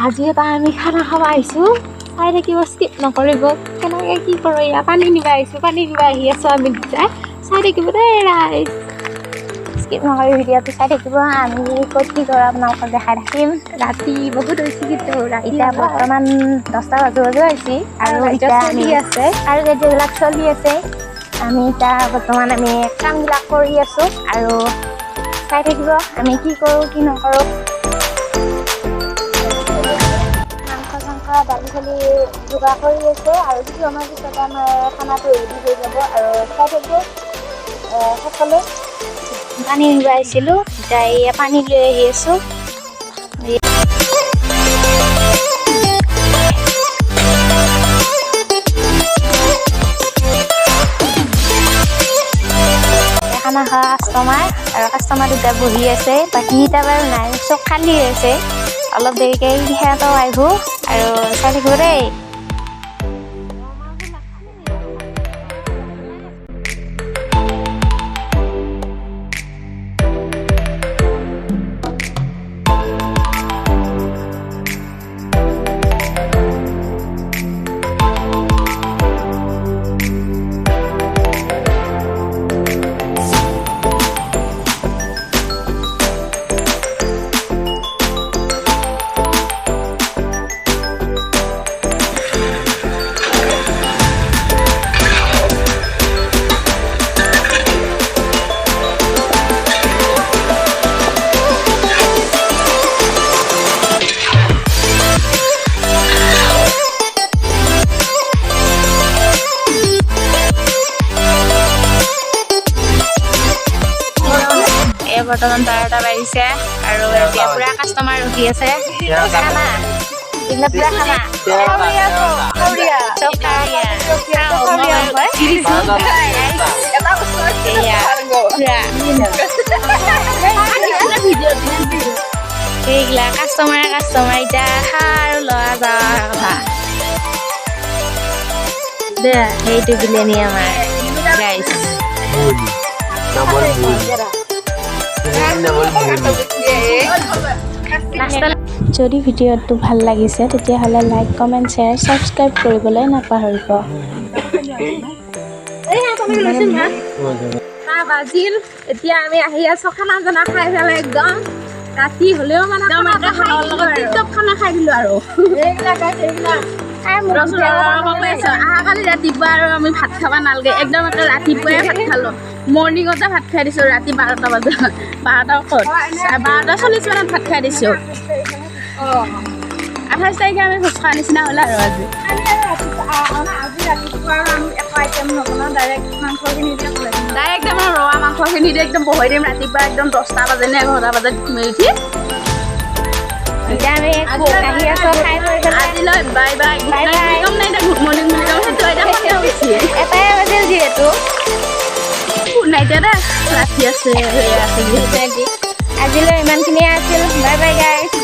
আজি এটা আমি খানা খাব আহিছোঁ চাই থাকিব স্কিপ নকৰিব কেনেকৈ কি কৰোঁ ইয়াত পানী নিব আহিছোঁ পানী নিব আহি আছোঁ আমি দুটাই চাই থাকিব দেই ৰাইজ স্কিপ নকৰি ভিডিঅ'টো চাই থাকিব আমি ক'ত কি কৰোঁ আপোনালোকক দেখাই থাকিম ৰাতি বহুত হৈছে কিন্তু এতিয়া বৰ্তমান 10টা বাজু হৈছে আৰু এতিয়া চলি আছে আৰু এইবিলাক চলি আছে আমি এতিয়া বৰ্তমান আমি কামবিলাক কৰি আছোঁ আৰু চাই থাকিব আমি কি কৰোঁ কি নকৰোঁ দালি চালি যোগাৰ কৰি আছে আৰু কিছু সময়ৰ পিছতে আমাৰ খানাটো ৰেডি হৈ যাব আৰু চাই থাকিব সকলো পানী নিব আহিছিলোঁ এতিয়া পানী লৈ আহি আছোঁ খানা খোৱা কাষ্টমাৰ আৰু কাষ্টমাৰ দুটা বহি আছে বাকীকেইটা বাৰু নাই চব খালী হৈ আছে অলপ দেৰিকৈ সিহঁতেও আহিব আৰু চাই থাকিব দেই বৰ্তমান 12টা বাজিছে আৰু এতিয়া পুৰা কাষ্টমাৰ ৰখি আছে খানা এইবিলাক পুৰা খানা এইগিলা কাষ্টমাৰ এতিয়া আৰু লোৱা যোৱাৰ কথা দে সেইটো বিলেনি আমাৰ গাইছ যদি ভিডিঅ'টো ভাল লাগিছে তেতিয়াহ'লে লাইক কমেণ্ট শ্বেয়াৰ ছাবস্ক্ৰাইব কৰিবলৈ নাপাহৰিব বাজিল এতিয়া আমি আহি আছোঁ খানা জানা খাই পেলাই একদম ৰাতি হ'লেও মানে খানা খাই দিলোঁ আৰু কালি ৰাতিপুৱা আৰু আমি ভাত খাব নালাগে একদম ৰাতিপুৱাই ভাত খালোঁ মৰ্ণিঙতে ভাত খাই দিছোঁ ৰাতি 12টা বজাত 12:40 মানত ভাত খাই দিছোঁ 28 তাৰিখে আমি ভোজ খোৱাৰ নিচিনা হ'ল আৰু আজি ডাইৰেক্ট আমাৰ ৰৱা মাংসখিনি দি একদম বহাই দিম ৰাতিপুৱা একদম 10টা বাজে নে 11টা বজাত ঘুমি উঠি এতিয়া আমি আজিলৈ বাই বাই গুড মৰ্ণিং বুলি ক'ম সেইটো এটাই বাজিল যিহেতু গুড নাইট ৰাতি আছে আজিলৈ ইমানখিনিয়ে আছিল বাই বাই গাইজ